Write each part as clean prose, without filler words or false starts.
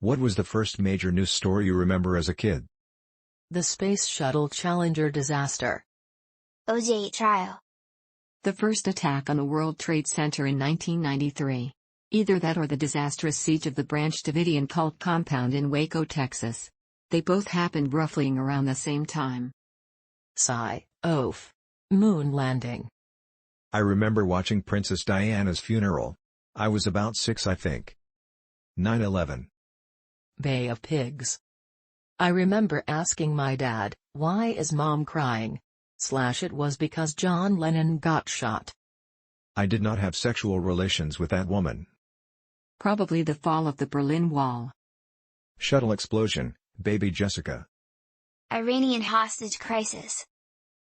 What was the first major news story you remember as a kid? The Space Shuttle Challenger disaster. OJ trial. The first attack on the World Trade Center in 1993. Either that or the disastrous siege of the Branch Davidian cult compound in Waco, Texas. They both happened roughly around the same time. Oof. Moon landing. I remember watching Princess Diana's funeral. I was about 6, I think. 9/11. Bay of Pigs. I remember asking my dad, "Why is Mom crying?" It was because John Lennon got shot. I did not have sexual relations with that woman. Probably the fall of the Berlin Wall. Shuttle explosion, Baby Jessica. Iranian hostage crisis.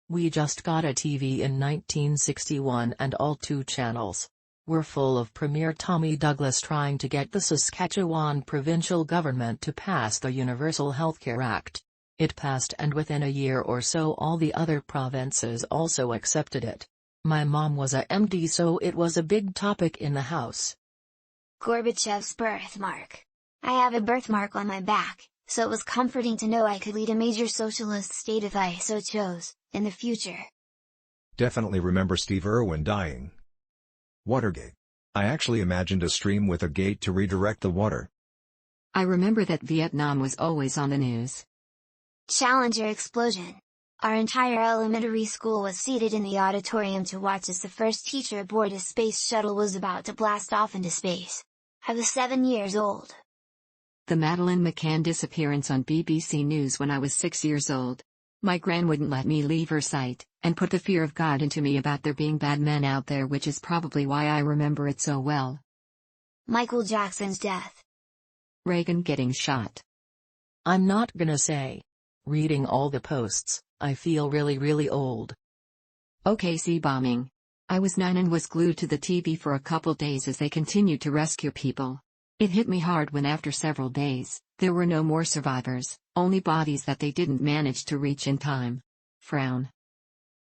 We just got a TV in 1961 and all 2 channels were full of Premier Tommy Douglas trying to get the Saskatchewan provincial government to pass the Universal Healthcare Act. It passed, and within a year or so all the other provinces also accepted it. My mom was a MD, so it was a big topic in the house. Gorbachev's birthmark. I have a birthmark on my back, so it was comforting to know I could lead a major socialist state if I so chose, in the future. Definitely remember Steve Irwin dying. Watergate. I actually imagined a stream with a gate to redirect the water. I remember that Vietnam was always on the news. Challenger explosion. Our entire elementary school was seated in the auditorium to watch as the first teacher aboard a space shuttle was about to blast off into space. I was 7 years old. The Madeleine McCann disappearance on BBC News when I was 6 years old. My gran wouldn't let me leave her sight, and put the fear of God into me about there being bad men out there, which is probably why I remember it so well. Michael Jackson's death. Reagan getting shot. I'm not gonna say. Reading all the posts, I feel really old. OKC bombing. I was 9 and was glued to the TV for a couple days as they continued to rescue people. It hit me hard when after several days, there were no more survivors, only bodies that they didn't manage to reach in time. Frown.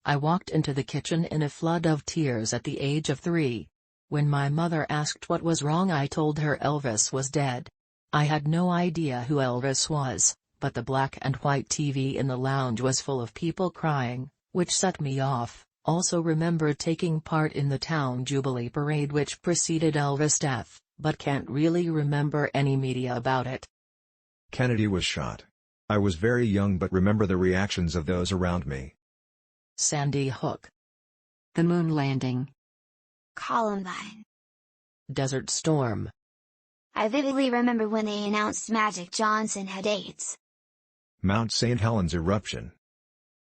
I walked into the kitchen in a flood of tears at the age of 3. When my mother asked what was wrong, I told her Elvis was dead. I had no idea who Elvis was, but the black and white TV in the lounge was full of people crying, which set me off. Also remember taking part in the town Jubilee parade which preceded Elvis' death, but can't really remember any media about it. Kennedy was shot. I was very young but remember the reactions of those around me. Sandy Hook. The moon landing. Columbine. Desert Storm. I vividly remember when they announced Magic Johnson had AIDS. Mount St. Helens eruption.